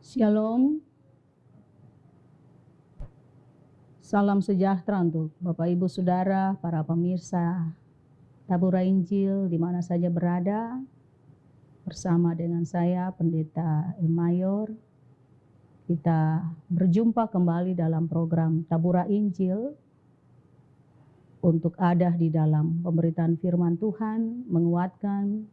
Shalom, salam sejahtera untuk Bapak Ibu Saudara, para pemirsa Tabura Injil di mana saja berada. Bersama dengan saya Pendeta Mayor, kita berjumpa kembali dalam program Tabura Injil untuk ada di dalam pemberitaan firman Tuhan, menguatkan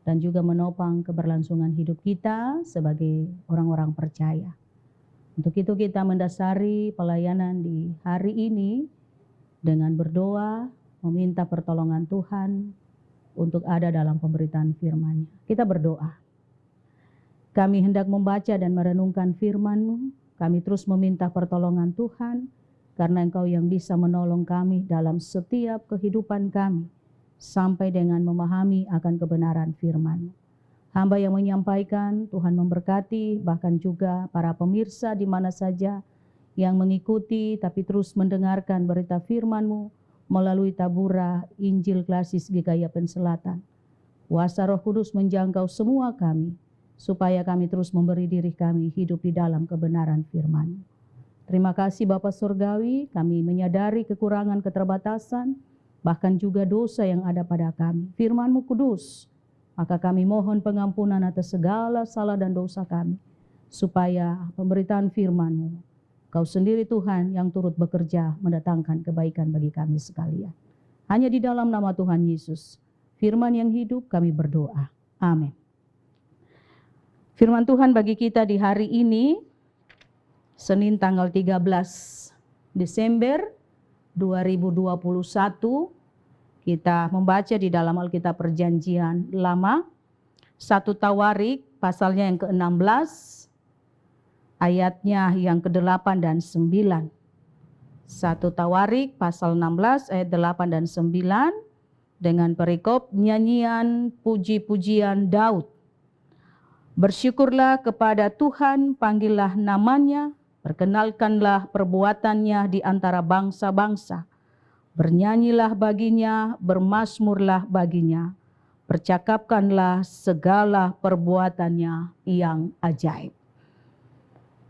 dan juga menopang keberlangsungan hidup kita sebagai orang-orang percaya. Untuk itu kita mendasari pelayanan di hari ini dengan berdoa, meminta pertolongan Tuhan untuk ada dalam pemberitaan firman-Nya. Kita berdoa. Kami hendak membaca dan merenungkan firman-Mu. Kami terus meminta pertolongan Tuhan, karena Engkau yang bisa menolong kami dalam setiap kehidupan kami, sampai dengan memahami akan kebenaran firman-Mu. Hamba yang menyampaikan, Tuhan memberkati, bahkan juga para pemirsa di mana saja yang mengikuti tapi terus mendengarkan berita firman-Mu melalui Tabura Injil Klasis GKI Yapen Selatan. Kuasa Roh Kudus menjangkau semua kami, supaya kami terus memberi diri kami hidup di dalam kebenaran firman-Mu. Terima kasih Bapa Surgawi, kami menyadari kekurangan keterbatasan, bahkan juga dosa yang ada pada kami. Firman-Mu kudus, maka kami mohon pengampunan atas segala salah dan dosa kami, supaya pemberitaan firman-Mu, Kau sendiri Tuhan yang turut bekerja mendatangkan kebaikan bagi kami sekalian. Hanya di dalam nama Tuhan Yesus, firman yang hidup, kami berdoa. Amin. Firman Tuhan bagi kita di hari ini, Senin tanggal 13 Desember 2021, kita membaca di dalam Alkitab Perjanjian Lama, 1 Tawarik pasalnya yang ke-16, ayatnya yang ke-8 dan 9. 1 Tawarik pasal 16 ayat 8 dan 9 dengan perikop nyanyian puji-pujian Daud. Bersyukurlah kepada Tuhan, panggillah namanya, perkenalkanlah perbuatannya di antara bangsa-bangsa. Bernyanyilah baginya, bermazmurlah baginya, percakapkanlah segala perbuatannya yang ajaib.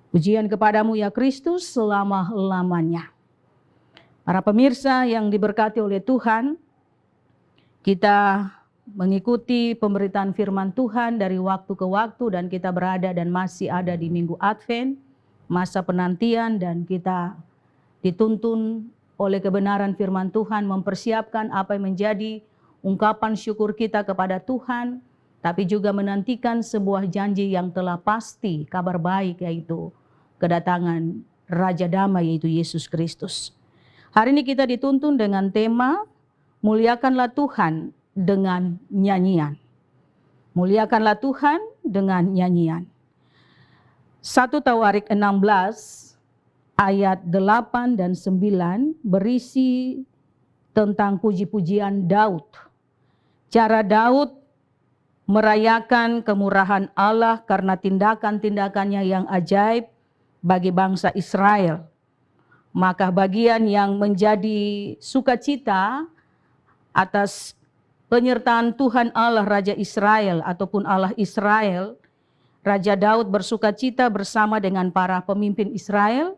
Pujian kepadamu ya Kristus selama-lamanya. Para pemirsa yang diberkati oleh Tuhan, kita mengikuti pemberitaan firman Tuhan dari waktu ke waktu, dan kita berada dan masih ada di Minggu Advent, masa penantian, dan kita dituntun oleh kebenaran firman Tuhan mempersiapkan apa yang menjadi ungkapan syukur kita kepada Tuhan, tapi juga menantikan sebuah janji yang telah pasti, kabar baik, yaitu kedatangan Raja Damai, yaitu Yesus Kristus. Hari ini kita dituntun dengan tema muliakanlah Tuhan dengan nyanyian. Muliakanlah Tuhan dengan nyanyian. 1 Tawarik 16 ayat 8 dan 9 berisi tentang puji-pujian Daud. Cara Daud merayakan kemurahan Allah karena tindakan-tindakannya yang ajaib bagi bangsa Israel. Maka bagian yang menjadi sukacita atas penyertaan Tuhan Allah Raja Israel ataupun Allah Israel, Raja Daud bersukacita bersama dengan para pemimpin Israel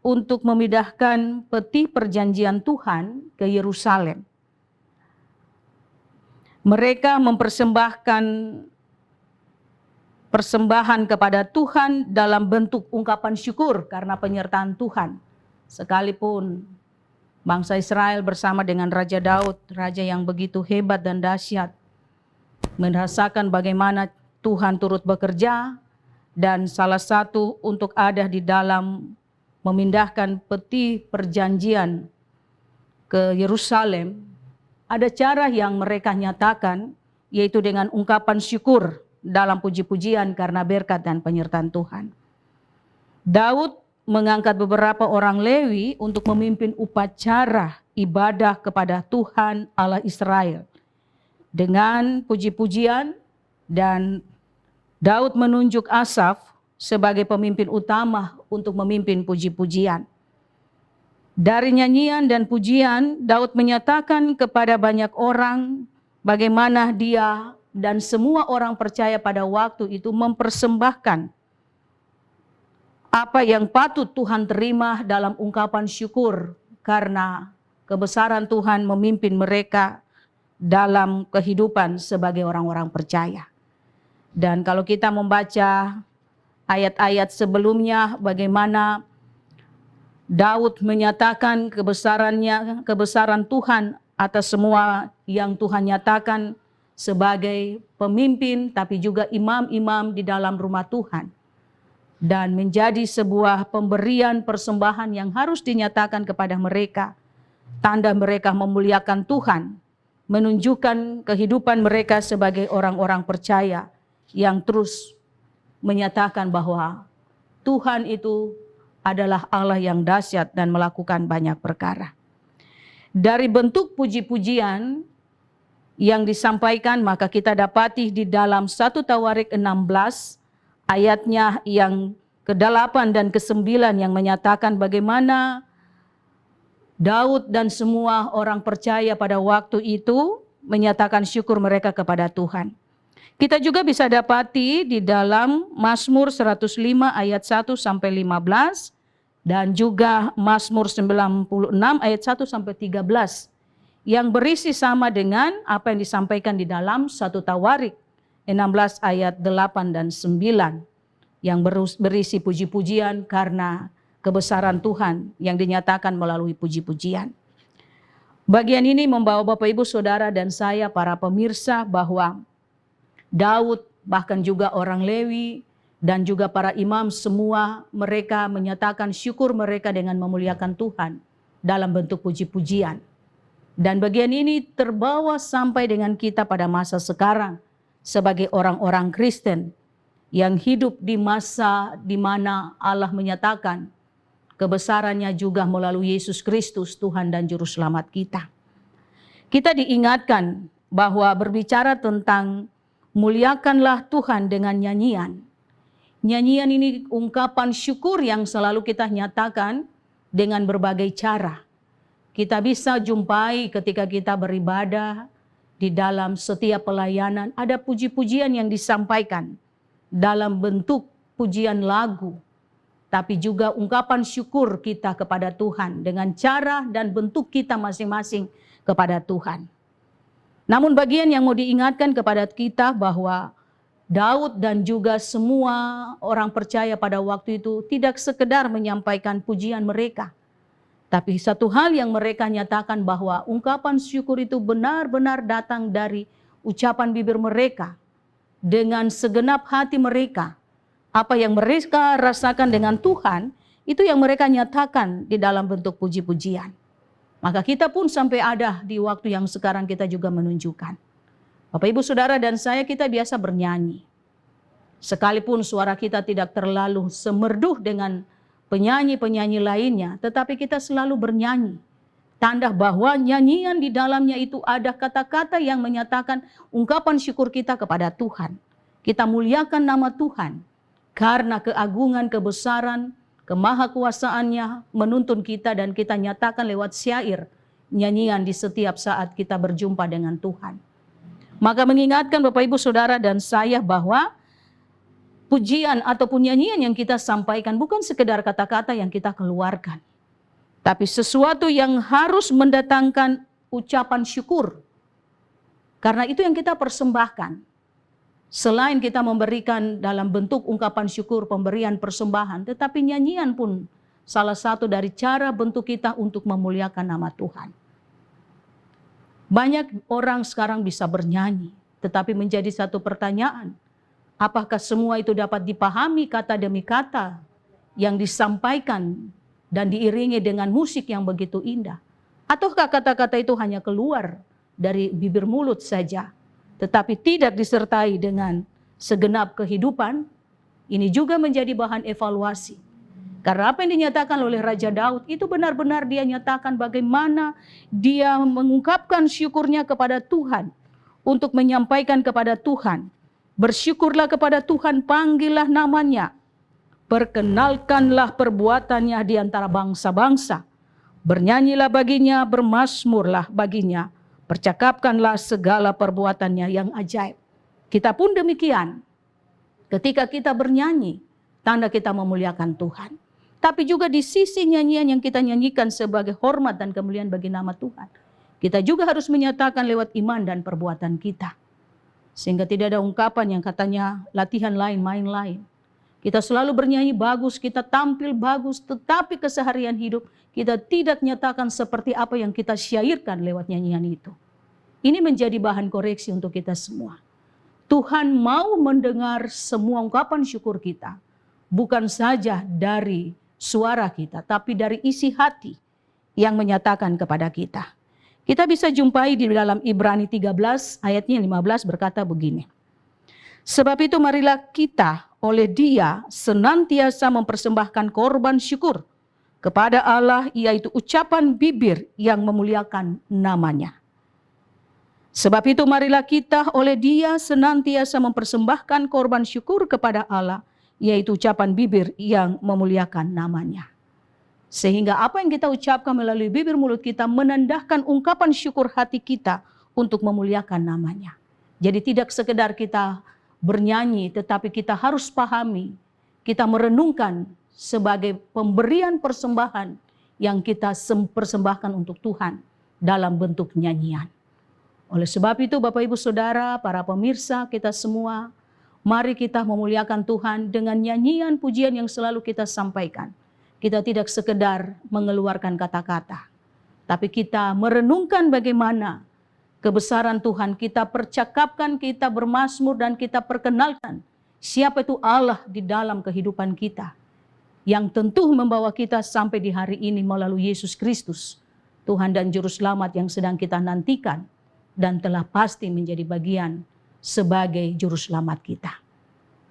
untuk memindahkan peti perjanjian Tuhan ke Yerusalem. Mereka mempersembahkan persembahan kepada Tuhan dalam bentuk ungkapan syukur karena penyertaan Tuhan. Sekalipun bangsa Israel bersama dengan Raja Daud, raja yang begitu hebat dan dahsyat, merasakan bagaimana Tuhan turut bekerja, dan salah satu untuk ada di dalam memindahkan peti perjanjian ke Yerusalem, ada cara yang mereka nyatakan, yaitu dengan ungkapan syukur dalam puji-pujian karena berkat dan penyertaan Tuhan. Daud mengangkat beberapa orang Lewi untuk memimpin upacara ibadah kepada Tuhan Allah Israel dengan puji-pujian, dan Daud menunjuk Asaf sebagai pemimpin utama untuk memimpin puji-pujian. Dari nyanyian dan pujian, Daud menyatakan kepada banyak orang bagaimana dia dan semua orang percaya pada waktu itu mempersembahkan apa yang patut Tuhan terima dalam ungkapan syukur karena kebesaran Tuhan memimpin mereka dalam kehidupan sebagai orang-orang percaya. Dan kalau kita membaca ayat-ayat sebelumnya, bagaimana Daud menyatakan kebesaran Tuhan atas semua yang Tuhan nyatakan sebagai pemimpin, tapi juga imam-imam di dalam rumah Tuhan. Dan menjadi sebuah pemberian persembahan yang harus dinyatakan kepada mereka. Tanda mereka memuliakan Tuhan, menunjukkan kehidupan mereka sebagai orang-orang percaya yang terus menyatakan bahwa Tuhan itu adalah Allah yang dahsyat dan melakukan banyak perkara. Dari bentuk puji-pujian yang disampaikan, maka kita dapati di dalam 1 Tawarik 16 ayatnya yang ke-8 dan ke-9 yang menyatakan bagaimana Daud dan semua orang percaya pada waktu itu menyatakan syukur mereka kepada Tuhan. Kita juga bisa dapati di dalam Mazmur 105 ayat 1 sampai 15 dan juga Mazmur 96 ayat 1 sampai 13 yang berisi sama dengan apa yang disampaikan di dalam 1 Tawarik 16 ayat 8 dan 9 yang berisi puji-pujian karena kebesaran Tuhan yang dinyatakan melalui puji-pujian. Bagian ini membawa Bapak Ibu Saudara dan saya para pemirsa bahwa Daud bahkan juga orang Lewi dan juga para imam semua mereka menyatakan syukur mereka dengan memuliakan Tuhan dalam bentuk puji-pujian. Dan bagian ini terbawa sampai dengan kita pada masa sekarang sebagai orang-orang Kristen yang hidup di masa di mana Allah menyatakan kebesarannya juga melalui Yesus Kristus Tuhan dan Juru Selamat kita. Kita diingatkan bahwa berbicara tentang muliakanlah Tuhan dengan nyanyian. Nyanyian ini ungkapan syukur yang selalu kita nyatakan dengan berbagai cara. Kita bisa jumpai ketika kita beribadah, di dalam setiap pelayanan ada puji-pujian yang disampaikan dalam bentuk pujian lagu, tapi juga ungkapan syukur kita kepada Tuhan dengan cara dan bentuk kita masing-masing kepada Tuhan. Namun bagian yang mau diingatkan kepada kita bahwa Daud dan juga semua orang percaya pada waktu itu tidak sekedar menyampaikan pujian mereka, tapi satu hal yang mereka nyatakan bahwa ungkapan syukur itu benar-benar datang dari ucapan bibir mereka dengan segenap hati mereka. Apa yang mereka rasakan dengan Tuhan, itu yang mereka nyatakan di dalam bentuk puji-pujian. Maka kita pun sampai ada di waktu yang sekarang kita juga menunjukkan. Bapak Ibu Saudara dan saya kita biasa bernyanyi. Sekalipun suara kita tidak terlalu semerduh dengan penyanyi-penyanyi lainnya, tetapi kita selalu bernyanyi. Tanda bahwa nyanyian di dalamnya itu ada kata-kata yang menyatakan ungkapan syukur kita kepada Tuhan. Kita muliakan nama Tuhan karena keagungan, kebesaran, kemahakuasaannya menuntun kita dan kita nyatakan lewat syair, nyanyian di setiap saat kita berjumpa dengan Tuhan. Maka mengingatkan Bapak Ibu Saudara dan saya bahwa pujian ataupun nyanyian yang kita sampaikan bukan sekedar kata-kata yang kita keluarkan, tapi sesuatu yang harus mendatangkan ucapan syukur. Karena itu yang kita persembahkan. Selain kita memberikan dalam bentuk ungkapan syukur, pemberian persembahan, tetapi nyanyian pun salah satu dari cara bentuk kita untuk memuliakan nama Tuhan. Banyak orang sekarang bisa bernyanyi, tetapi menjadi satu pertanyaan, apakah semua itu dapat dipahami kata demi kata yang disampaikan dan diiringi dengan musik yang begitu indah? Ataukah kata-kata itu hanya keluar dari bibir mulut saja, tetapi tidak disertai dengan segenap kehidupan? Ini juga menjadi bahan evaluasi. Karena apa yang dinyatakan oleh Raja Daud itu benar-benar dia nyatakan bagaimana dia mengungkapkan syukurnya kepada Tuhan untuk menyampaikan kepada Tuhan. Bersyukurlah kepada Tuhan, panggillah namanya. Perkenalkanlah perbuatannya di antara bangsa-bangsa. Bernyanyilah baginya, bermazmurlah baginya. Percakapkanlah segala perbuatannya yang ajaib. Kita pun demikian. Ketika kita bernyanyi, tanda kita memuliakan Tuhan. Tapi juga di sisi nyanyian yang kita nyanyikan sebagai hormat dan kemuliaan bagi nama Tuhan, kita juga harus menyatakan lewat iman dan perbuatan kita. Sehingga tidak ada ungkapan yang katanya latihan lain, main lain. Kita selalu bernyanyi bagus, kita tampil bagus, tetapi keseharian hidup kita tidak nyatakan seperti apa yang kita syairkan lewat nyanyian itu. Ini menjadi bahan koreksi untuk kita semua. Tuhan mau mendengar semua ungkapan syukur kita. Bukan saja dari suara kita, tapi dari isi hati yang menyatakan kepada kita. Kita bisa jumpai di dalam Ibrani 13 ayatnya 15 berkata begini. Sebab itu marilah kita oleh Dia senantiasa mempersembahkan korban syukur kepada Allah, yaitu ucapan bibir yang memuliakan namanya. Sebab itu marilah kita oleh Dia senantiasa mempersembahkan korban syukur kepada Allah, yaitu ucapan bibir yang memuliakan namanya. Sehingga apa yang kita ucapkan melalui bibir mulut kita menandahkan ungkapan syukur hati kita untuk memuliakan namanya. Jadi tidak sekedar kita bernyanyi, tetapi kita harus pahami, kita merenungkan sebagai pemberian persembahan yang kita persembahkan untuk Tuhan dalam bentuk nyanyian. Oleh sebab itu Bapak Ibu Saudara, para pemirsa kita semua, mari kita memuliakan Tuhan dengan nyanyian pujian yang selalu kita sampaikan. Kita tidak sekedar mengeluarkan kata-kata, tapi kita merenungkan bagaimana kebesaran Tuhan, kita percakapkan, kita bermazmur dan kita perkenalkan siapa itu Allah di dalam kehidupan kita. Yang tentu membawa kita sampai di hari ini melalui Yesus Kristus, Tuhan dan Juru Selamat yang sedang kita nantikan dan telah pasti menjadi bagian sebagai Juru Selamat kita.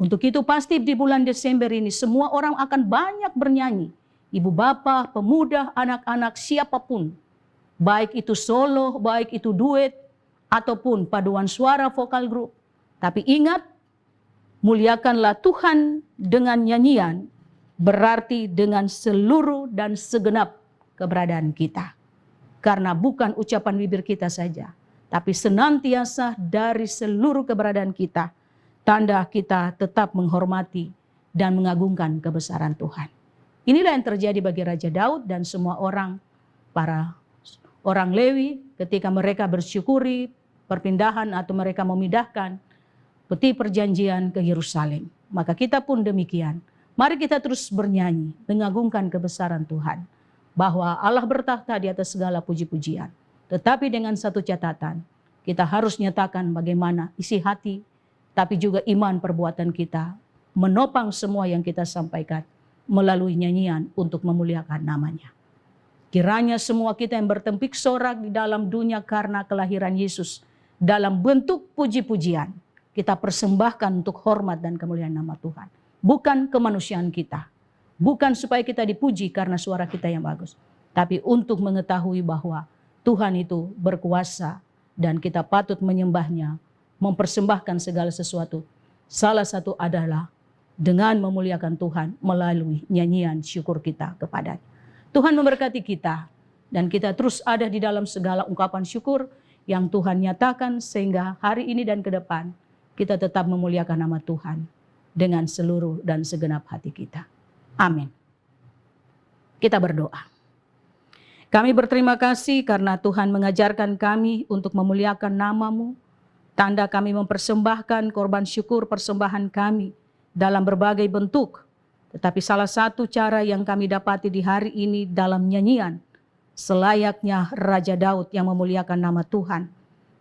Untuk itu pasti di bulan Desember ini semua orang akan banyak bernyanyi. Ibu bapak, pemuda, anak-anak, siapapun. Baik itu solo, baik itu duet, ataupun paduan suara vokal grup. Tapi ingat, muliakanlah Tuhan dengan nyanyian, berarti dengan seluruh dan segenap keberadaan kita. Karena bukan ucapan bibir kita saja, tapi senantiasa dari seluruh keberadaan kita, tanda kita tetap menghormati dan mengagungkan kebesaran Tuhan. Inilah yang terjadi bagi Raja Daud dan semua orang, para orang Lewi ketika mereka bersyukuri perpindahan atau mereka memindahkan peti perjanjian ke Yerusalem. Maka kita pun demikian. Mari kita terus bernyanyi, mengagungkan kebesaran Tuhan. Bahwa Allah bertakhta di atas segala puji-pujian. Tetapi dengan satu catatan, kita harus nyatakan bagaimana isi hati, tapi juga iman perbuatan kita menopang semua yang kita sampaikan melalui nyanyian untuk memuliakan namanya. Kiranya semua kita yang bertempik sorak di dalam dunia karena kelahiran Yesus, dalam bentuk puji-pujian, kita persembahkan untuk hormat dan kemuliaan nama Tuhan. Bukan kemanusiaan kita, bukan supaya kita dipuji karena suara kita yang bagus, tapi untuk mengetahui bahwa Tuhan itu berkuasa dan kita patut menyembahnya, mempersembahkan segala sesuatu. Salah satu adalah dengan memuliakan Tuhan melalui nyanyian syukur kita kepadanya. Tuhan memberkati kita dan kita terus ada di dalam segala ungkapan syukur yang Tuhan nyatakan sehingga hari ini dan ke depan kita tetap memuliakan nama Tuhan dengan seluruh dan segenap hati kita. Amin. Kita berdoa. Kami berterima kasih karena Tuhan mengajarkan kami untuk memuliakan nama-Mu. Tanda kami mempersembahkan korban syukur persembahan kami dalam berbagai bentuk. Tetapi salah satu cara yang kami dapati di hari ini dalam nyanyian, selayaknya Raja Daud yang memuliakan nama Tuhan,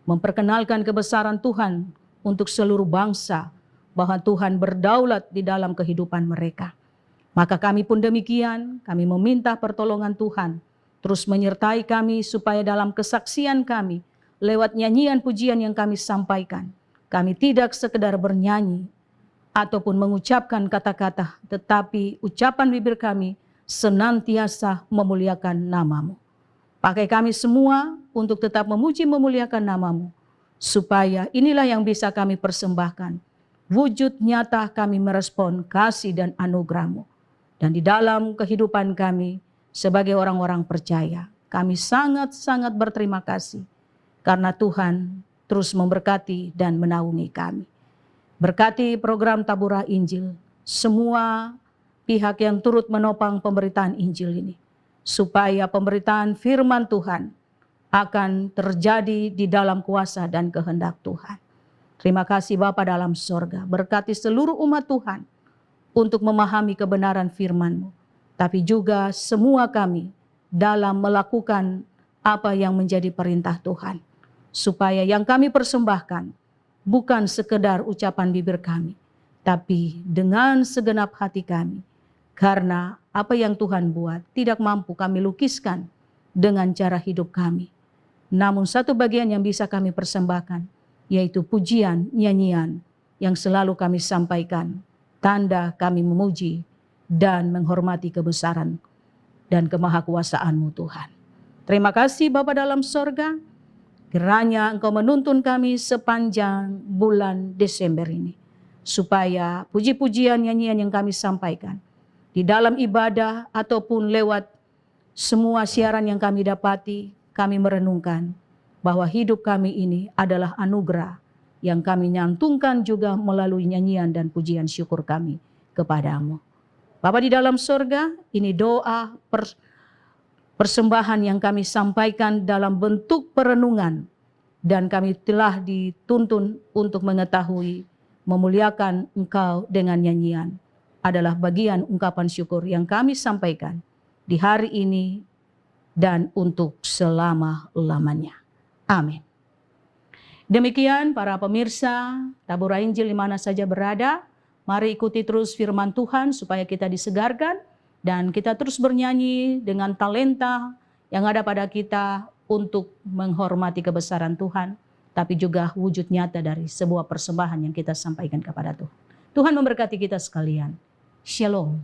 memperkenalkan kebesaran Tuhan untuk seluruh bangsa, bahwa Tuhan berdaulat di dalam kehidupan mereka. Maka kami pun demikian, kami meminta pertolongan Tuhan, terus menyertai kami supaya dalam kesaksian kami, lewat nyanyian pujian yang kami sampaikan, kami tidak sekedar bernyanyi, ataupun mengucapkan kata-kata, tetapi ucapan bibir kami senantiasa memuliakan nama-Mu. Pakai kami semua untuk tetap memuji memuliakan nama-Mu, supaya inilah yang bisa kami persembahkan. Wujud nyata kami merespon kasih dan anugerah-Mu. Dan di dalam kehidupan kami sebagai orang-orang percaya, kami sangat-sangat berterima kasih karena Tuhan terus memberkati dan menaungi kami. Berkati program Taburah Injil, semua pihak yang turut menopang pemberitaan Injil ini, supaya pemberitaan firman Tuhan akan terjadi di dalam kuasa dan kehendak Tuhan. Terima kasih Bapa dalam sorga, berkati seluruh umat Tuhan untuk memahami kebenaran firman-Mu, tapi juga semua kami dalam melakukan apa yang menjadi perintah Tuhan, supaya yang kami persembahkan bukan sekedar ucapan bibir kami, tapi dengan segenap hati kami, karena apa yang Tuhan buat tidak mampu kami lukiskan dengan cara hidup kami. Namun satu bagian yang bisa kami persembahkan, yaitu pujian, nyanyian yang selalu kami sampaikan, tanda kami memuji dan menghormati kebesaran dan kemahakuasaan-Mu Tuhan. Terima kasih Bapa dalam sorga, kiranya Engkau menuntun kami sepanjang bulan Desember ini, supaya puji-pujian, nyanyian yang kami sampaikan di dalam ibadah ataupun lewat semua siaran yang kami dapati, kami merenungkan bahwa hidup kami ini adalah anugerah yang kami nyantumkan juga melalui nyanyian dan pujian syukur kami kepadamu. Bapa di dalam sorga, ini doa persembahan yang kami sampaikan dalam bentuk perenungan, dan kami telah dituntun untuk mengetahui, memuliakan Engkau dengan nyanyian adalah bagian ungkapan syukur yang kami sampaikan di hari ini dan untuk selama-lamanya. Amin. Demikian para pemirsa Tabur Injil di mana saja berada, mari ikuti terus firman Tuhan supaya kita disegarkan dan kita terus bernyanyi dengan talenta yang ada pada kita untuk menghormati kebesaran Tuhan, tapi juga wujud nyata dari sebuah persembahan yang kita sampaikan kepada Tuhan. Tuhan memberkati kita sekalian. Shalom.